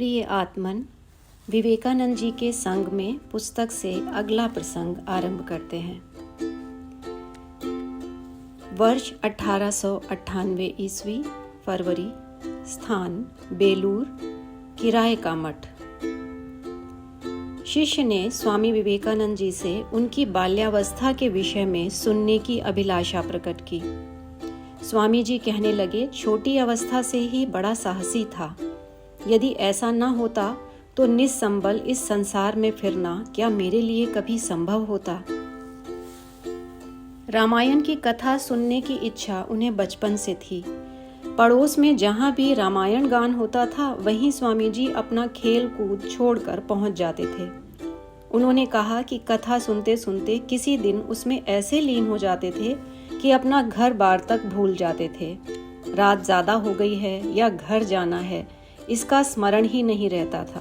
प्रिय आत्मन, विवेकानंद जी के संग में पुस्तक से अगला प्रसंग आरंभ करते हैं। वर्ष 1898 ईस्वी, फरवरी, स्थान बेलूर, किराए का मठ। शिष्य ने स्वामी विवेकानंद जी से उनकी बाल्यावस्था के विषय में सुनने की अभिलाषा प्रकट की। स्वामी जी कहने लगे, छोटी अवस्था से ही बड़ा साहसी था। यदि ऐसा न होता तो निस्संबल इस संसार में फिरना क्या मेरे लिए कभी संभव होता। रामायण की कथा सुनने की इच्छा उन्हें बचपन से थी। पड़ोस में जहाँ भी रामायण गान होता था वहीं स्वामी जी अपना खेल कूद छोड़कर पहुंच जाते थे। उन्होंने कहा कि कथा सुनते सुनते किसी दिन उसमें ऐसे लीन हो जाते थे कि अपना घर बार तक भूल जाते थे। रात ज्यादा हो गई है या घर जाना है, इसका स्मरण ही नहीं रहता था।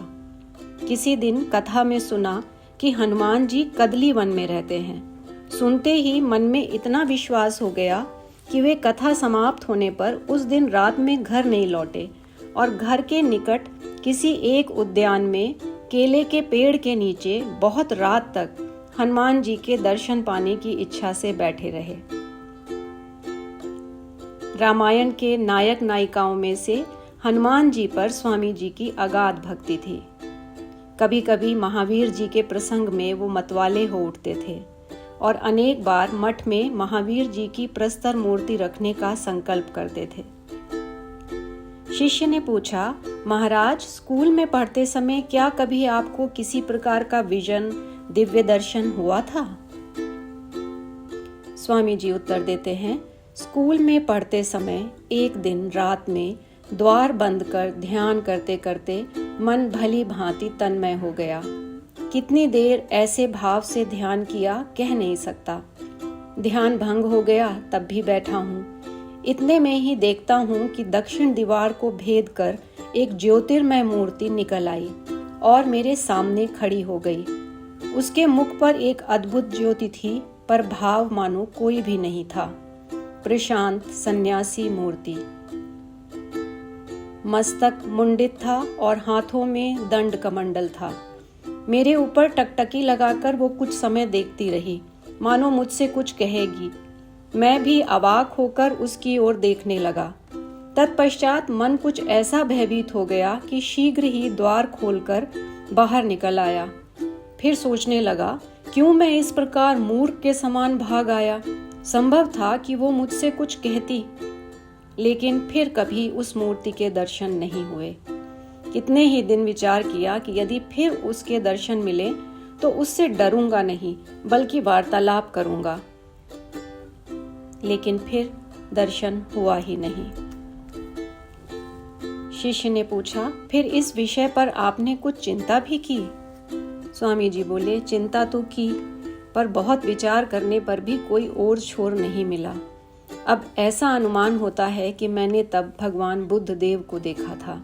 किसी दिन कथा में सुना कि हनुमान जी कदली वन में रहते हैं। सुनते ही मन में इतना विश्वास हो गया कि वे कथा समाप्त होने पर उस दिन रात में घर नहीं लौटे और घर के निकट किसी एक उद्यान में केले के पेड़ के नीचे बहुत रात तक हनुमान जी के दर्शन पाने की इच्छा से बैठे रहे। रामायण के नायक नायिकाओं में से हनुमान जी पर स्वामी जी की अगाध भक्ति थी। कभी कभी महावीर जी के प्रसंग में वो मतवाले हो उठते थे और अनेक बार मठ में महावीर जी की प्रस्तर मूर्ति रखने का संकल्प करते थे। शिष्य ने पूछा, महाराज, स्कूल में पढ़ते समय क्या कभी आपको किसी प्रकार का विजन, दिव्य दर्शन हुआ था? स्वामी जी उत्तर देते हैं, स्कूल में पढ़ते समय एक दिन रात में द्वार बंद कर ध्यान करते करते मन भली भांति तन्मय हो गया। कितनी देर ऐसे भाव से ध्यान किया कह नहीं सकता। ध्यान भंग हो गया तब भी बैठा हूँ। इतने में ही देखता हूँ कि दक्षिण दीवार को भेद कर एक ज्योतिर्मय मूर्ति निकल आई और मेरे सामने खड़ी हो गई। उसके मुख पर एक अद्भुत ज्योति थी, पर भाव मानो कोई भी नहीं था। प्रशांत सन्यासी मूर्ति। मस्तक मुंडित था और हाथों में दंड कमंडल था। मेरे ऊपर टकटकी लगाकर वो कुछ समय देखती रही, मानो मुझसे कुछ कहेगी। मैं भी अवाक होकर उसकी ओर देखने लगा। तत्पश्चात मन कुछ ऐसा भयभीत हो गया कि शीघ्र ही द्वार खोलकर बाहर निकल आया। फिर सोचने लगा, क्यों मैं इस प्रकार मूर्ख के समान भाग आया। संभव था कि वो मुझसे कुछ कहती, लेकिन फिर कभी उस मूर्ति के दर्शन नहीं हुए। कितने ही दिन विचार किया कि यदि फिर उसके दर्शन मिले तो उससे डरूंगा नहीं बल्कि वार्तालाप करूंगा, लेकिन फिर दर्शन हुआ ही नहीं। शिष्य ने पूछा, फिर इस विषय पर आपने कुछ चिंता भी की? स्वामी जी बोले, चिंता तो की, पर बहुत विचार करने पर भी कोई ओर छोर नहीं मिला। अब ऐसा अनुमान होता है कि मैंने तब भगवान बुद्ध देव को देखा था।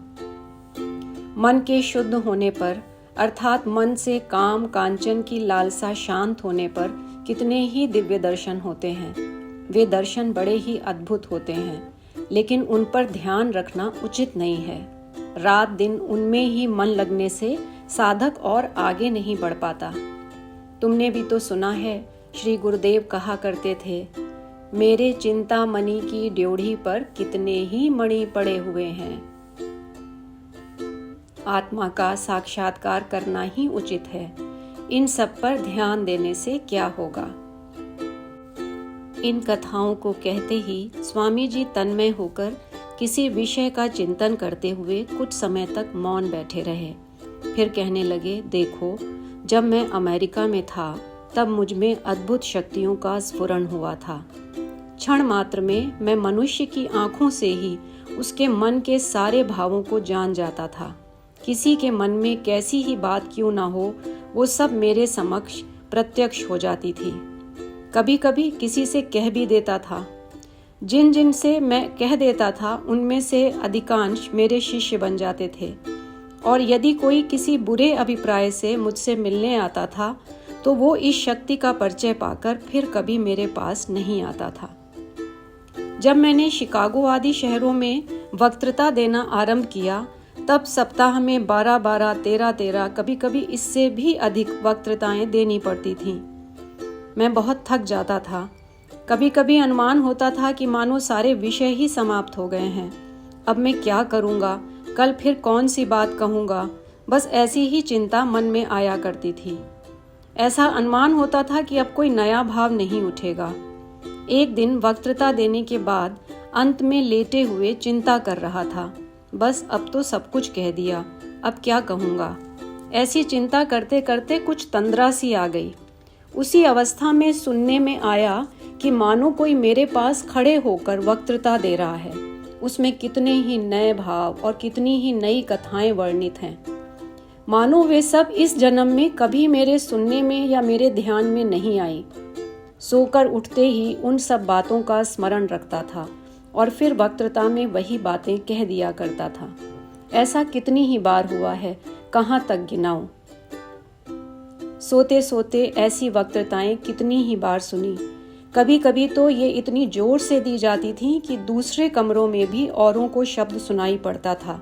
मन के शुद्ध होने पर, अर्थात मन से काम कांचन की लालसा शांत होने पर कितने ही दिव्य दर्शन होते हैं। वे दर्शन बड़े ही अद्भुत होते हैं, लेकिन उन पर ध्यान रखना उचित नहीं है। रात दिन उनमें ही मन लगने से साधक और आगे नहीं बढ़ पाता। तुमने भी तो सुना है, श्री गुरुदेव कहा करते थे, मेरे चिंता मणि की ड्योढ़ी पर कितने ही मणि पड़े हुए हैं। आत्मा का साक्षात्कार करना ही उचित है। इन सब पर ध्यान देने से क्या होगा। इन कथाओं को कहते ही स्वामी जी तन्मय होकर किसी विषय का चिंतन करते हुए कुछ समय तक मौन बैठे रहे। फिर कहने लगे, देखो, जब मैं अमेरिका में था तब मुझ में अद्भुत शक्तियों का स्फुरण हुआ था। क्षण मात्र में मैं मनुष्य की आंखों से ही उसके मन के सारे भावों को जान जाता था। किसी के मन में कैसी ही बात क्यों ना हो, वो सब मेरे समक्ष प्रत्यक्ष हो जाती थी। कभी कभी किसी से कह भी देता था। जिन जिन से मैं कह देता था उनमें से अधिकांश मेरे शिष्य बन जाते थे, और यदि कोई किसी बुरे अभिप्राय से मुझसे मिलने आता था तो वो इस शक्ति का परिचय पाकर फिर कभी मेरे पास नहीं आता था। जब मैंने शिकागो आदि शहरों में वक्तृता देना आरंभ किया तब सप्ताह में 12-12, 13-13, कभी कभी इससे भी अधिक वक्तृताएं देनी पड़ती थीं। मैं बहुत थक जाता था। कभी कभी अनुमान होता था कि मानो सारे विषय ही समाप्त हो गए हैं। अब मैं क्या करूँगा, कल फिर कौन सी बात कहूँगा, बस ऐसी ही चिंता मन में आया करती थी। ऐसा अनुमान होता था कि अब कोई नया भाव नहीं उठेगा। एक दिन वक्तृता देने के बाद अंत में लेटे हुए चिंता कर रहा था, बस अब तो सब कुछ कह दिया, अब क्या कहूँगा। ऐसी चिंता करते करते कुछ तंद्रा सी आ गई। उसी अवस्था में सुनने में आया कि मानो कोई मेरे पास खड़े होकर वक्तृता दे रहा है। उसमें कितने ही नए भाव और कितनी ही नई कथाएं वर्णित हैं। मानो वे सब इस जन्म में कभी मेरे सुनने में या मेरे ध्यान में नहीं आई। सोकर उठते ही उन सब बातों का स्मरण रखता था और फिर वक्तृता में वही बातें कह दिया करता था। ऐसा कितनी ही बार हुआ है, कहाँ तक गिनाऊं। सोते सोते ऐसी वक्तृताएं कितनी ही बार सुनी। कभी कभी तो ये इतनी जोर से दी जाती थी कि दूसरे कमरों में भी औरों को शब्द सुनाई पड़ता था।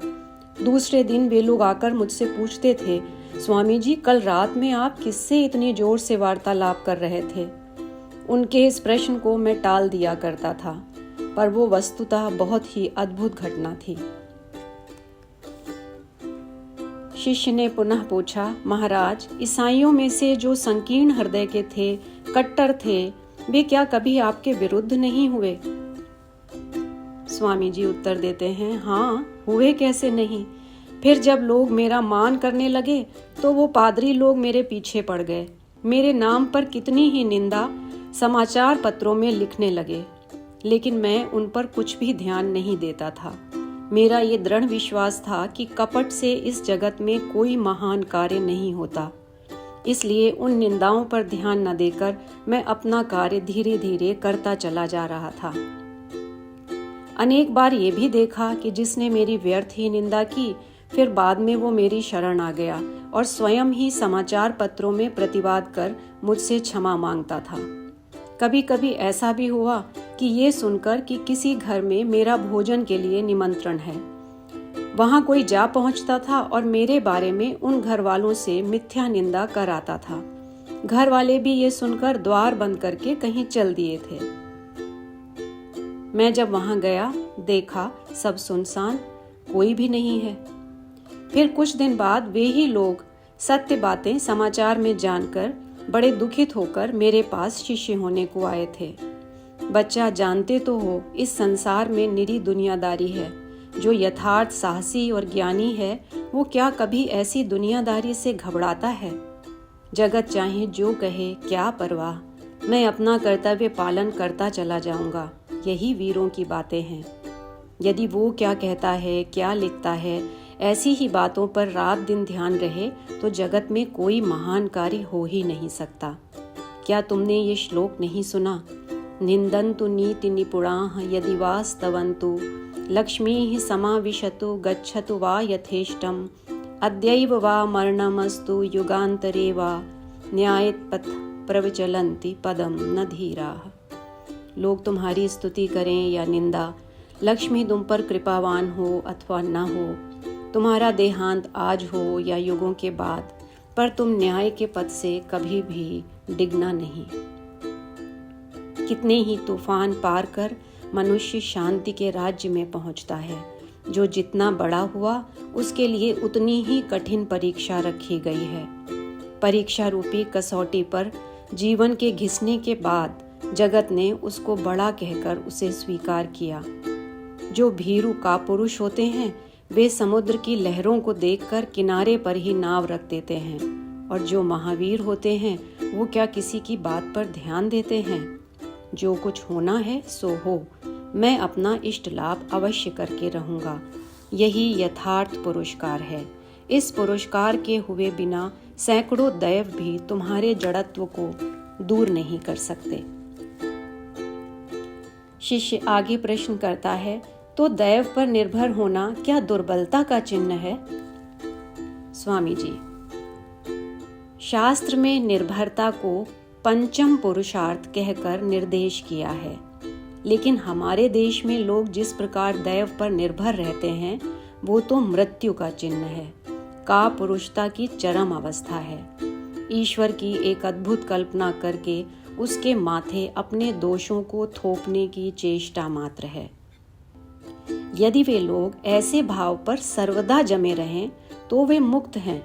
दूसरे दिन वे लोग आकर मुझसे पूछते थे, स्वामी जी कल रात में आप किससे इतनी जोर से वार्तालाप कर रहे थे। उनके इस प्रश्न को मैं टाल दिया करता था, पर वो वस्तुतः बहुत ही अद्भुत घटना थी। शिष्य ने पुनः पूछा, महाराज ईसाइयों में से जो संकीर्ण हृदय के थे, कट्टर थे, वे क्या कभी आपके विरुद्ध नहीं हुए। स्वामी जी उत्तर देते हैं, हाँ हुए कैसे नहीं। फिर जब लोग मेरा मान करने लगे तो वो पादरी लोग मेरे पीछे पड़ गए। मेरे नाम पर कितनी ही निंदा समाचार पत्रों में लिखने लगे, लेकिन मैं उन पर कुछ भी ध्यान नहीं देता था। मेरा ये दृढ़ विश्वास था कि कपट से इस जगत में कोई महान कार्य नहीं होता। इसलिए उन निंदाओं पर ध्यान न देकर मैं अपना कार्य धीरे धीरे करता चला जा रहा था। अनेक बार ये भी देखा कि जिसने मेरी व्यर्थ ही निंदा की, फिर बाद में वो मेरी शरण आ गया और स्वयं ही समाचार पत्रों में प्रतिवाद कर मुझसे क्षमा मांगता था। कभी कभी ऐसा भी हुआ कि ये सुनकर कि किसी घर में मेरा भोजन के लिए निमंत्रण है, वहां कोई जा पहुंचता था और मेरे बारे में उन घर वालों से मिथ्या निंदा कर आता था। घर वाले भी ये सुनकर द्वार बंद करके कहीं चल दिए थे। मैं जब वहां गया, देखा सब सुनसान, कोई भी नहीं है। फिर कुछ दिन बाद वे ही लोग सत्य बातें समाचार में जानकर बड़े दुखित होकर मेरे पास शिष्य होने को आए थे। बच्चा जानते तो हो, इस संसार में निरी दुनियादारी है। जो यथार्थ साहसी और ज्ञानी है, वो क्या कभी ऐसी दुनियादारी से घबराता है। जगत चाहे जो कहे, क्या परवाह, मैं अपना कर्तव्य पालन करता चला जाऊंगा। यही वीरों की बातें हैं। यदि वो क्या कहता है, क्या लिखता है, ऐसी ही बातों पर रात दिन ध्यान रहे तो जगत में कोई महान कार्य हो ही नहीं सकता। क्या तुमने ये श्लोक नहीं सुना? निंदन्तु नीति निपुणाः यदि वास्तवन्तु लक्ष्मीः समाविशतु गच्छतु वा यथेष्टम् अद्यैव वा मरणमस्तु युगान्तरे वा न्यायपथ प्रविचलन्ति पदम न धीराः। लोग तुम्हारी स्तुति करें या निंदा, लक्ष्मी तुम पर कृपावान हो अथवा न हो, तुम्हारा देहांत आज हो या युगों के बाद, पर तुम न्याय के पथ से कभी भी डिगना नहीं। कितने ही तूफान पार कर मनुष्य शांति के राज्य में पहुंचता है। जो जितना बड़ा हुआ, उसके लिए उतनी ही कठिन परीक्षा रखी गई है। परीक्षा रूपी कसौटी पर जीवन के घिसने के बाद जगत ने उसको बड़ा कहकर उसे स्वीकार किया। जो भीरू कापुरुष होते हैं, वे समुद्र की लहरों को देखकर किनारे पर ही नाव रख देते हैं, और जो महावीर होते हैं, वो क्या किसी की बात पर ध्यान देते हैं। जो कुछ होना है सो हो, मैं अपना इष्ट लाभ अवश्य करके रहूंगा। यही यथार्थ पुरस्कार है। इस पुरस्कार के हुए बिना सैकड़ों दैव भी तुम्हारे जड़त्व को दूर नहीं कर सकते। शिष्य आगे प्रश्न करता है, तो दैव पर निर्भर होना क्या दुर्बलता का चिन्ह है? स्वामी जी, शास्त्र में निर्भरता को पंचम पुरुषार्थ कहकर निर्देश किया है, लेकिन हमारे देश में लोग जिस प्रकार दैव पर निर्भर रहते हैं, वो तो मृत्यु का चिन्ह है, कापुरुषता की चरम अवस्था है। ईश्वर की एक अद्भुत कल्पना करके उसके माथे अपने दोषों को थोपने की चेष्टा मात्र है। यदि वे लोग ऐसे भाव पर सर्वदा जमे रहें तो वे मुक्त हैं,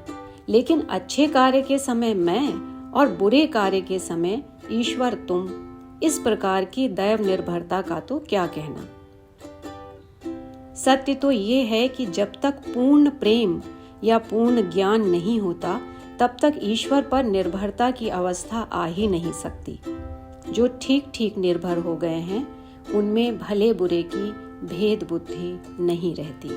लेकिन अच्छे कार्य के समय मैं और बुरे कार्य के समय ईश्वर तुम, इस प्रकार की दैव निर्भरता का तो क्या कहना। सत्य तो ये है कि जब तक पूर्ण प्रेम या पूर्ण ज्ञान नहीं होता तब तक ईश्वर पर निर्भरता की अवस्था आ ही नहीं सकती। जो ठीक ठीक निर्भर हो गए हैं उनमें भले बुरे की भेद बुद्धि नहीं रहती।